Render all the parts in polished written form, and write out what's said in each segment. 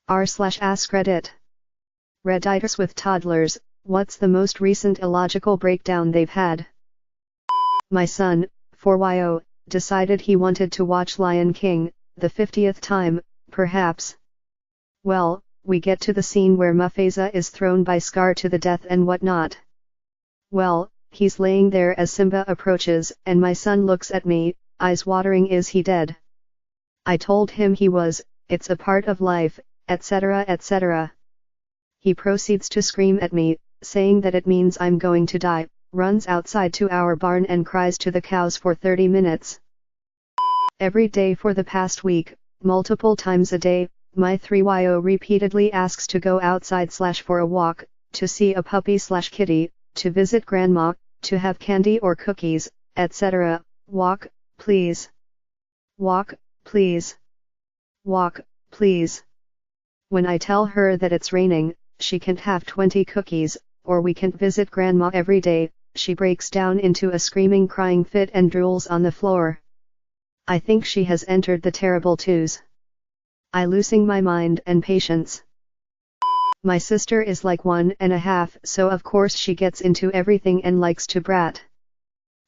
r/AskReddit Redditors with toddlers, what's the most recent illogical breakdown they've had? My son, 4yo, decided he wanted to watch Lion King, the 50th time, perhaps. Well, we get to the scene where Mufasa is thrown by Scar to the death and whatnot. Well, he's laying there as Simba approaches, and my son looks at me, eyes watering. Is he dead? I told him he was, it's a part of life, etc. etc. He proceeds to scream at me, saying that it means I'm going to die, runs outside to our barn and cries to the cows for 30 minutes. Every day for the past week, multiple times a day, my 3yo repeatedly asks to go outside / for a walk, to see a puppy / kitty, to visit grandma, to have candy or cookies, etc. Walk, please. Walk, please. Walk, please. When I tell her that it's raining, she can't have 20 cookies, or we can't visit grandma every day, she breaks down into a screaming crying fit and drools on the floor. I think she has entered the terrible twos. I losing my mind and patience. My sister is like 1.5, so of course she gets into everything and likes to brat.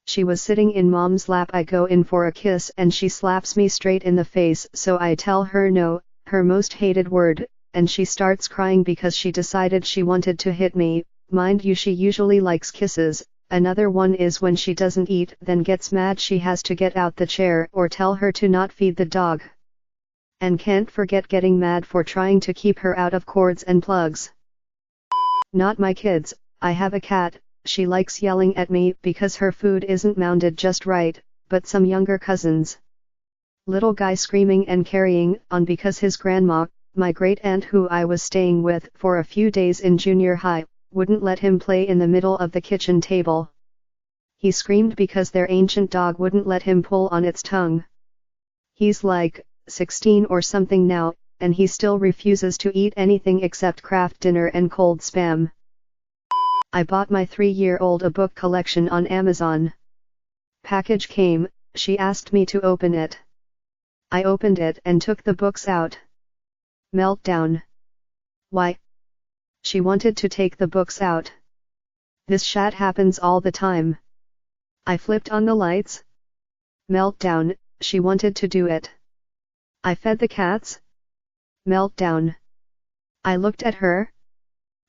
She was sitting in mom's lap. I go in for a kiss and she slaps me straight in the face, so I tell her no, her most hated word, and she starts crying because she decided she wanted to hit me. Mind you, she usually likes kisses. Another one is when she doesn't eat, then gets mad she has to get out the chair or tell her to not feed the dog. And can't forget getting mad for trying to keep her out of cords and plugs. Not my kids. I have a cat. She likes yelling at me because her food isn't mounted just right, but some younger cousins. Little guy screaming and carrying on because his grandma, my great aunt who I was staying with for a few days in junior high, wouldn't let him play in the middle of the kitchen table. He screamed because their ancient dog wouldn't let him pull on its tongue. He's like 16 or something now, and he still refuses to eat anything except Kraft Dinner and cold Spam. I bought my 3-year-old a book collection on Amazon. Package came, she asked me to open it. I opened it and took the books out. Meltdown. Why? She wanted to take the books out. This shat happens all the time. I flipped on the lights. Meltdown, she wanted to do it. I fed the cats. Meltdown. I looked at her.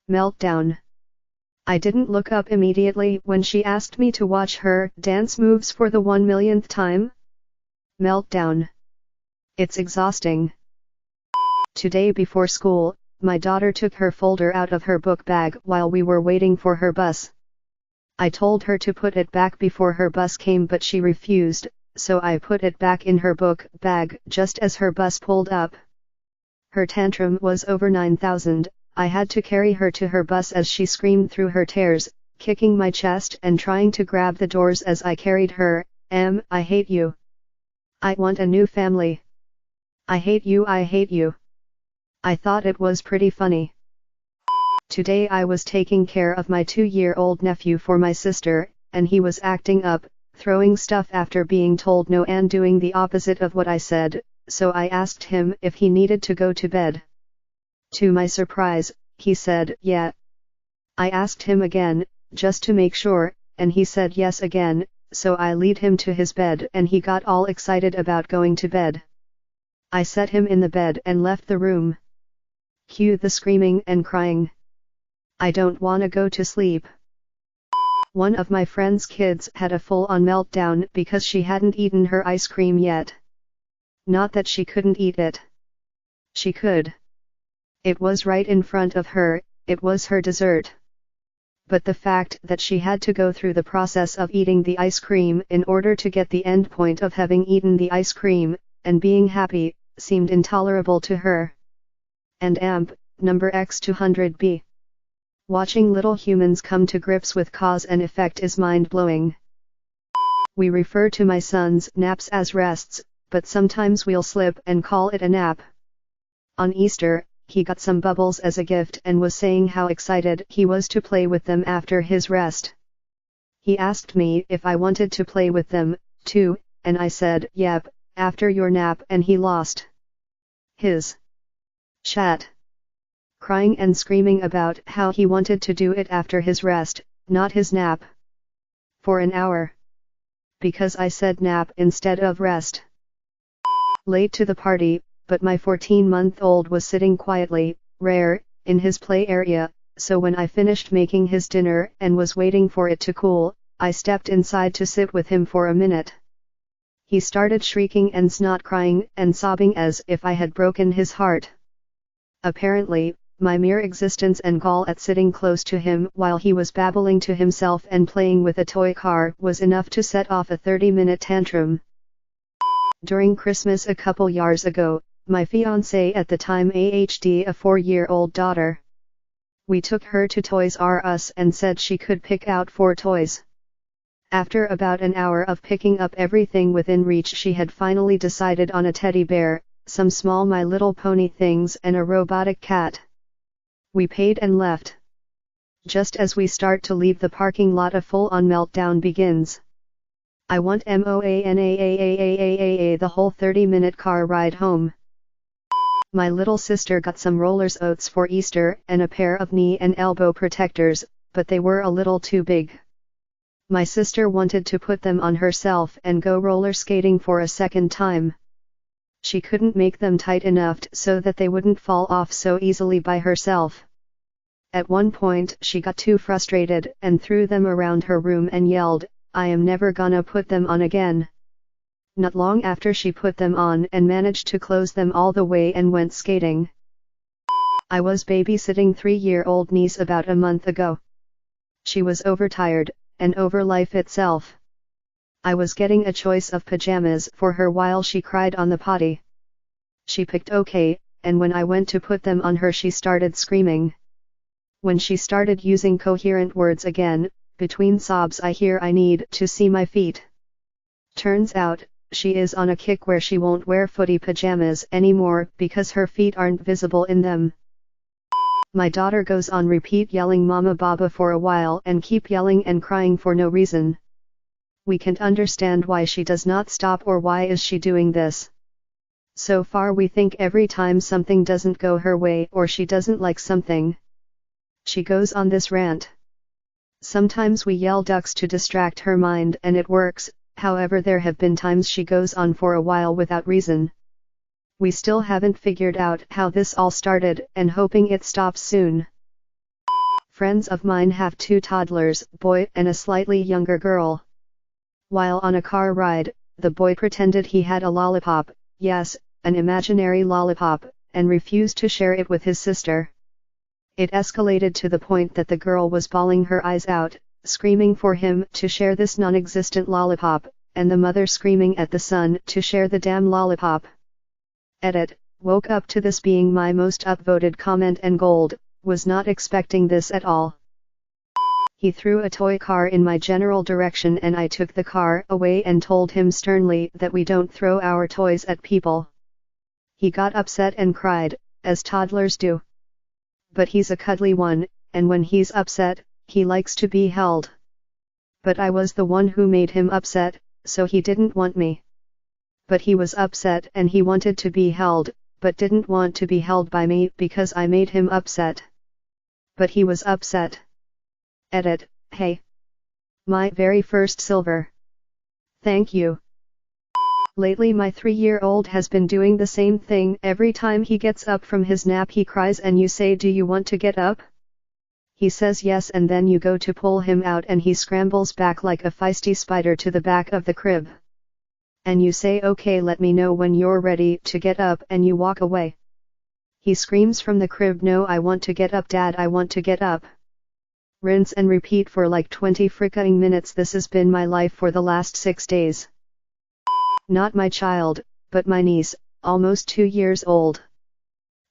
Meltdown. I didn't look up immediately when she asked me to watch her dance moves for the 1,000,000th time. Meltdown. It's exhausting. Today before school, my daughter took her folder out of her book bag while we were waiting for her bus. I told her to put it back before her bus came, but she refused, so I put it back in her book bag just as her bus pulled up. Her tantrum was over 9,000, I had to carry her to her bus as she screamed through her tears, kicking my chest and trying to grab the doors as I carried her. I hate you. I want a new family. I hate you, I hate you. I thought it was pretty funny. Today I was taking care of my 2-year-old nephew for my sister, and he was acting up, throwing stuff after being told no and doing the opposite of what I said, so I asked him if he needed to go to bed. To my surprise, he said yeah. I asked him again, just to make sure, and he said yes again, so I lead him to his bed and he got all excited about going to bed. I set him in the bed and left the room. Cue the screaming and crying. I don't wanna go to sleep. One of my friend's kids had a full-on meltdown because she hadn't eaten her ice cream yet. Not that she couldn't eat it. She could. It was right in front of her, it was her dessert. But the fact that she had to go through the process of eating the ice cream in order to get the end point of having eaten the ice cream, and being happy, seemed intolerable to her. And number X200B. Watching little humans come to grips with cause and effect is mind-blowing. We refer to my son's naps as rests, but sometimes we'll slip and call it a nap. On Easter, he got some bubbles as a gift and was saying how excited he was to play with them after his rest. He asked me if I wanted to play with them, too, and I said, yep, after your nap, and he lost his chat. crying and screaming about how he wanted to do it after his rest, not his nap. For an hour. Because I said nap instead of rest. Late to the party, but my 14-month-old was sitting quietly, rare, in his play area, so when I finished making his dinner and was waiting for it to cool, I stepped inside to sit with him for a minute. He started shrieking and snot crying and sobbing as if I had broken his heart. Apparently, my mere existence and gall at sitting close to him while he was babbling to himself and playing with a toy car was enough to set off a 30-minute tantrum. During Christmas a couple years ago, my fiancé at the time AHD a 4-year-old daughter. We took her to Toys R Us and said she could pick out 4 toys. After about an hour of picking up everything within reach, she had finally decided on a teddy bear, some small My Little Pony things and a robotic cat. We paid and left. Just as we start to leave the parking lot, a full-on meltdown begins. I want MOANAAAAAA the whole 30-minute car ride home. My little sister got some rollers oats for Easter and a pair of knee and elbow protectors, but they were a little too big. My sister wanted to put them on herself and go roller skating for a second time. She couldn't make them tight enough so that they wouldn't fall off so easily by herself. At one point she got too frustrated and threw them around her room and yelled, "I am never gonna put them on again." Not long after she put them on and managed to close them all the way and went skating. I was babysitting 3-year-old niece about a month ago. She was overtired, and over life itself. I was getting a choice of pajamas for her while she cried on the potty. She picked okay, and when I went to put them on her she started screaming. When she started using coherent words again, between sobs I hear, "I need to see my feet." Turns out, she is on a kick where she won't wear footy pajamas anymore because her feet aren't visible in them. My daughter goes on repeat yelling "Mama Baba" for a while and keep yelling and crying for no reason. We can't understand why she does not stop or why is she doing this. So far we think every time something doesn't go her way or she doesn't like something, she goes on this rant. Sometimes we yell ducks to distract her mind and it works, however there have been times she goes on for a while without reason. We still haven't figured out how this all started and hoping it stops soon. Friends of mine have 2 toddlers, boy and a slightly younger girl. While on a car ride, the boy pretended he had a lollipop, yes, an imaginary lollipop, and refused to share it with his sister. It escalated to the point that the girl was bawling her eyes out, screaming for him to share this non-existent lollipop, and the mother screaming at the son to share the damn lollipop. Edit, woke up to this being my most upvoted comment and gold, was not expecting this at all. He threw a toy car in my general direction and I took the car away and told him sternly that we don't throw our toys at people. He got upset and cried, as toddlers do. But he's a cuddly one, and when he's upset, he likes to be held. But I was the one who made him upset, so he didn't want me. But he was upset and he wanted to be held, but didn't want to be held by me because I made him upset. But he was upset. Edit, hey. My very first silver. Thank you. Lately my 3-year-old has been doing the same thing. Every time he gets up from his nap he cries and you say, "Do you want to get up?" He says yes and then you go to pull him out and he scrambles back like a feisty spider to the back of the crib. And you say, "Okay, let me know when you're ready to get up," and you walk away. He screams from the crib, "No, I want to get up, Dad, I want to get up." Rinse and repeat for like 20 fricking minutes. This has been my life for the last 6 days. Not my child, but my niece, almost 2 years old.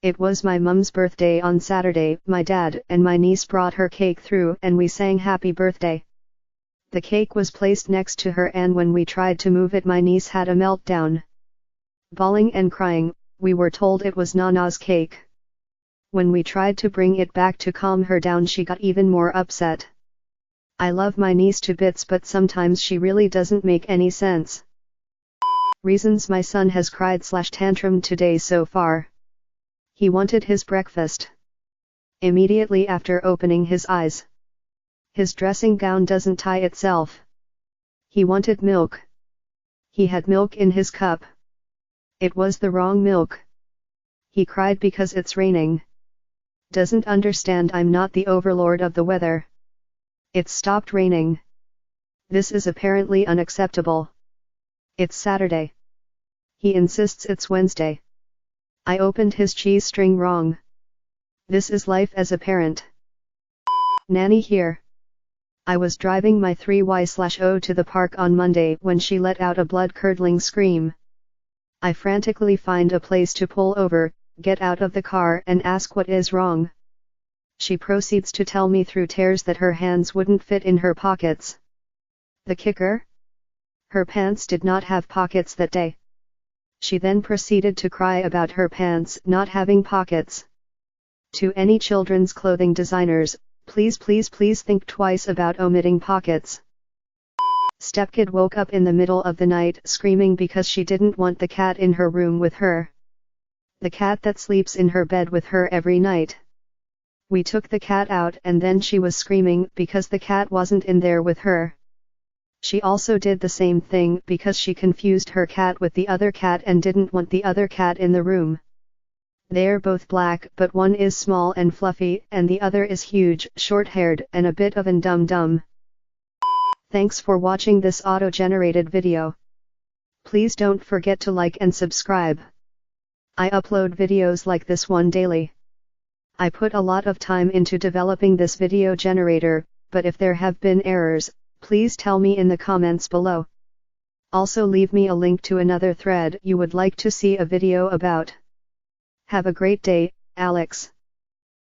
It was my mum's birthday on Saturday. My dad and my niece brought her cake through and we sang happy birthday. The cake was placed next to her and when we tried to move it my niece had a meltdown. Bawling and crying, we were told it was Nana's cake. When we tried to bring it back to calm her down she got even more upset. I love my niece to bits but sometimes she really doesn't make any sense. Reasons my son has cried/tantrumed today so far. He wanted his breakfast. immediately after opening his eyes. His dressing gown doesn't tie itself. He wanted milk. He had milk in his cup. It was the wrong milk. He cried because it's raining. Doesn't understand I'm not the overlord of the weather. It's stopped raining. This is apparently unacceptable. It's Saturday. He insists it's Wednesday. I opened his cheese string wrong. This is life as a parent. Nanny here. I was driving my 3Y/0 to the park on Monday when she let out a blood-curdling scream. I frantically find a place to pull over, get out of the car and ask what is wrong. She proceeds to tell me through tears that her hands wouldn't fit in her pockets. The kicker? Her pants did not have pockets that day. She then proceeded to cry about her pants not having pockets. To any children's clothing designers, please think twice about omitting pockets. Stepkid woke up in the middle of the night screaming because she didn't want the cat in her room with her. The cat that sleeps in her bed with her every night. We took the cat out and then she was screaming because the cat wasn't in there with her. She also did the same thing because she confused her cat with the other cat and didn't want the other cat in the room. They're both black, but one is small and fluffy and the other is huge, short-haired and a bit of an dum-dum. Thanks for watching this auto-generated video. Please don't forget to like and subscribe. I upload videos like this one daily. I put a lot of time into developing this video generator, but if there have been errors, please tell me in the comments below. Also leave me a link to another thread you would like to see a video about. Have a great day, Alex.